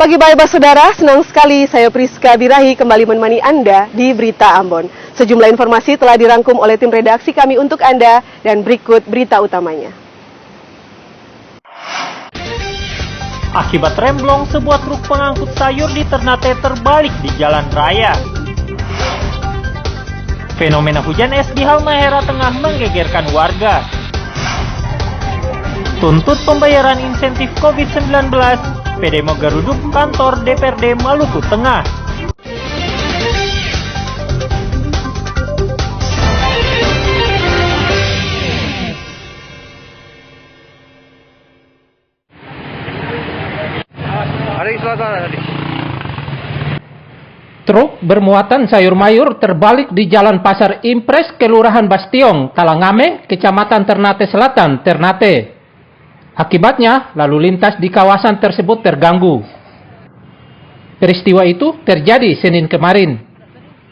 Pagi baik saudara, senang sekali saya Priska Birahi kembali menemani Anda di Berita Ambon. Sejumlah informasi telah dirangkum oleh tim redaksi kami untuk Anda dan berikut berita utamanya. Akibat remblong, sebuah truk pengangkut sayur di Ternate terbalik di jalan raya. Fenomena hujan es di Halmahera Tengah menggegerkan warga. Tuntut pembayaran insentif COVID-19, PDM geruduk kantor DPRD Maluku Tengah. Truk bermuatan sayur mayur terbalik di Jalan Pasar Impres, Kelurahan Bastiong, Talangame, Kecamatan Ternate Selatan, Ternate. Akibatnya, lalu lintas di kawasan tersebut terganggu. Peristiwa itu terjadi Senin kemarin.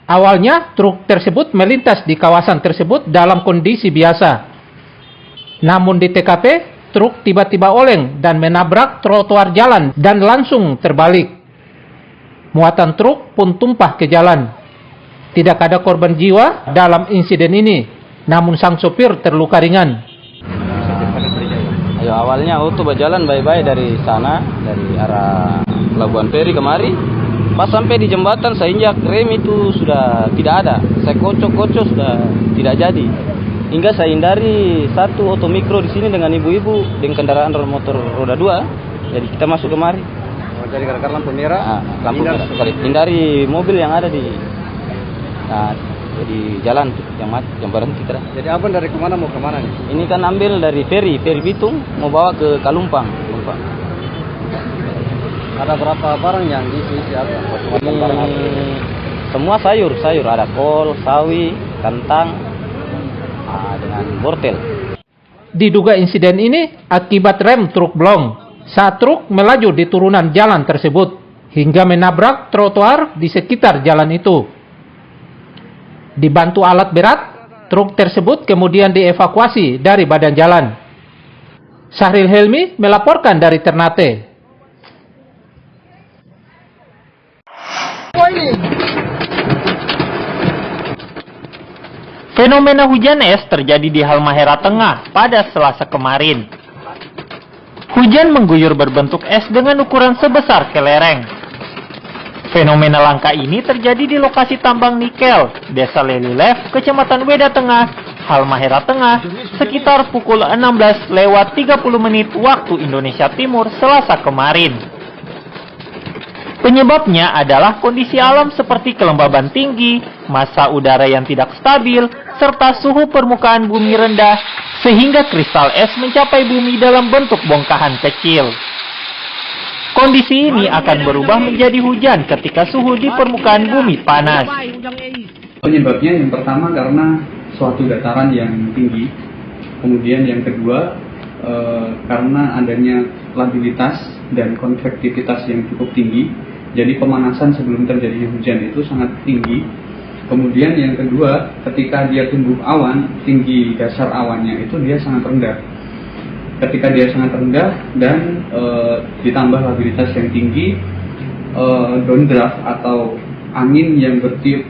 Awalnya, truk tersebut melintas di kawasan tersebut dalam kondisi biasa. Namun di TKP, truk tiba-tiba oleng dan menabrak trotoar jalan dan langsung terbalik. Muatan truk pun tumpah ke jalan. Tidak ada korban jiwa dalam insiden ini, namun sang sopir terluka ringan. Awalnya auto berjalan baik-baik dari sana, dari arah Pelabuhan Feri kemari. Pas sampai di jembatan saya injak rem itu sudah tidak ada. Saya kocok-kocok sudah tidak jadi. Hingga saya hindari satu auto mikro di sini dengan ibu-ibu dengan kendaraan motor roda 2. Jadi kita masuk kemari. Jadi gara-gara lampu merah, lampu merah. Hindari mobil yang ada di di jalan yang berhenti kita. Jadi abang dari kemana mau kemana nih? Ini kan ambil dari feri Bitung mau bawa ke Kalumpang. Ada berapa barang yang diisi apa? Semua sayur ada kol, sawi, kentang, dengan wortel. Diduga insiden ini akibat rem truk blong saat truk melaju di turunan jalan tersebut hingga menabrak trotoar di sekitar jalan itu. Dibantu alat berat, truk tersebut kemudian dievakuasi dari badan jalan. Sahril Helmi melaporkan dari Ternate. Fenomena hujan es terjadi di Halmahera Tengah pada Selasa kemarin. Hujan mengguyur berbentuk es dengan ukuran sebesar kelereng. Fenomena langka ini terjadi di lokasi tambang nikel, Desa Lelilev, Kecamatan Weda Tengah, Halmahera Tengah, sekitar pukul 16:30 waktu Indonesia Timur Selasa kemarin. Penyebabnya adalah kondisi alam seperti kelembaban tinggi, massa udara yang tidak stabil, serta suhu permukaan bumi rendah, sehingga kristal es mencapai bumi dalam bentuk bongkahan kecil. Kondisi ini akan berubah menjadi hujan ketika suhu di permukaan bumi panas. Penyebabnya yang pertama karena suatu dataran yang tinggi, kemudian yang kedua karena adanya labilitas dan konvektivitas yang cukup tinggi, jadi pemanasan sebelum terjadinya hujan itu sangat tinggi. Kemudian yang kedua, ketika dia tumbuh awan, tinggi dasar awannya itu dia sangat rendah. Ketika dia sangat rendah dan ditambah labilitas yang tinggi, downdraft atau angin yang bertiup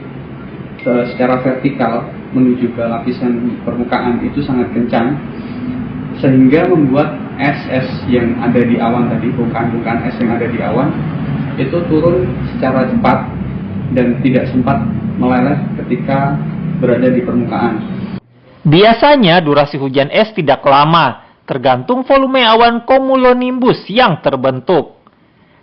secara vertikal menuju ke lapisan permukaan itu sangat kencang, sehingga membuat es yang ada di awan tadi, bongkahan es yang ada di awan itu turun secara cepat dan tidak sempat meleleh ketika berada di permukaan. Biasanya durasi hujan es tidak lama, tergantung volume awan cumulonimbus yang terbentuk.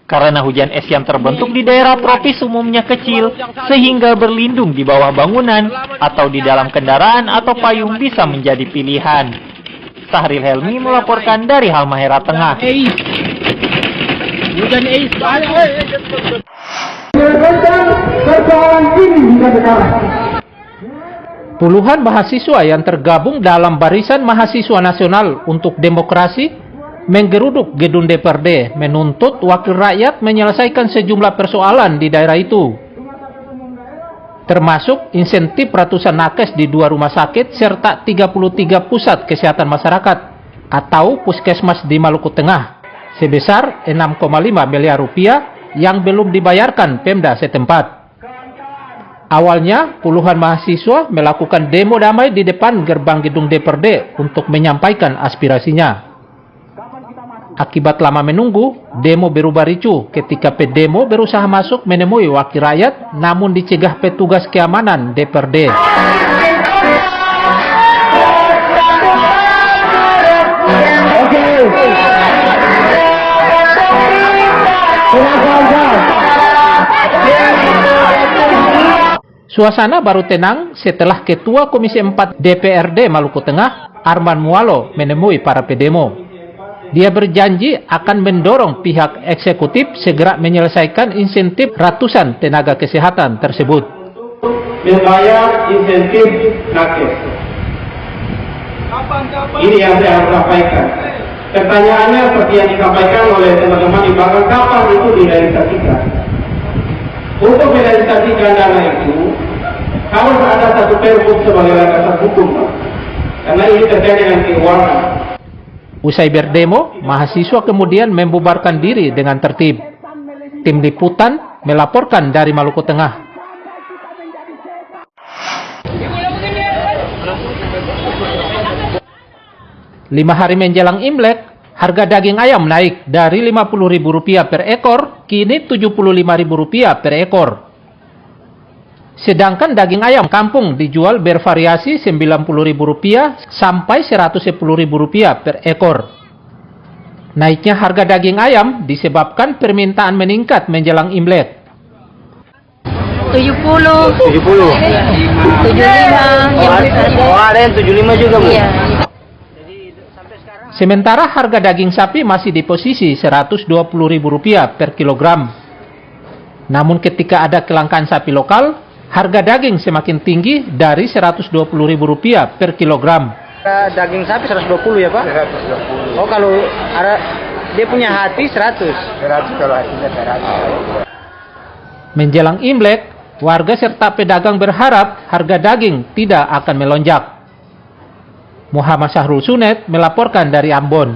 Karena hujan es yang terbentuk di daerah tropis umumnya kecil, sehingga berlindung di bawah bangunan atau di dalam kendaraan atau payung bisa menjadi pilihan. Sahril Helmi melaporkan dari Halmahera Tengah. Puluhan mahasiswa yang tergabung dalam Barisan Mahasiswa Nasional untuk Demokrasi menggeruduk gedung DPRD menuntut wakil rakyat menyelesaikan sejumlah persoalan di daerah itu. termasuk insentif ratusan nakes di 2 rumah sakit serta 33 pusat kesehatan masyarakat atau puskesmas di Maluku Tengah sebesar 6,5 miliar rupiah yang belum dibayarkan Pemda setempat. Awalnya, puluhan mahasiswa melakukan demo damai di depan gerbang gedung DPRD untuk menyampaikan aspirasinya. Akibat lama menunggu, demo berubah ricuh ketika pedemo berusaha masuk menemui wakil rakyat, namun dicegah petugas keamanan DPRD. Suasana baru tenang setelah Ketua Komisi 4 DPRD Maluku Tengah, Arman Mualo, menemui para pedemo. Dia berjanji akan mendorong pihak eksekutif segera menyelesaikan insentif ratusan tenaga kesehatan tersebut. Membayar insentif nakes. Ini yang saya harus sampaikan. Pertanyaannya seperti yang disampaikan oleh teman-teman di belakang, kapan itu direalisasikan? Untuk merealisasikan dana itu, harus ada satu pergub sebagai landasan hukum, Pak. Karena ini terkait dengan keuangan. Usai berdemo, mahasiswa kemudian membubarkan diri dengan tertib. Tim liputan melaporkan dari Maluku Tengah. Lima hari menjelang Imlek, harga daging ayam naik dari Rp50.000 per ekor, kini Rp75.000 per ekor. Sedangkan daging ayam kampung dijual bervariasi Rp90.000 sampai Rp110.000 per ekor. Naiknya harga daging ayam disebabkan permintaan meningkat menjelang Imlek. 70. 75. Ada yang 75 juga, Bu? Iya. Sementara harga daging sapi masih di posisi Rp120.000 per kilogram. Namun ketika ada kelangkaan sapi lokal, harga daging semakin tinggi dari Rp120.000 per kilogram. Daging sapi 120 ya, Pak? 120. Oh, kalau ada dia punya hati 100. 100 kalau hatinya 100. Menjelang Imlek, warga serta pedagang berharap harga daging tidak akan melonjak. Muhammad Syahrul Sunet melaporkan dari Ambon.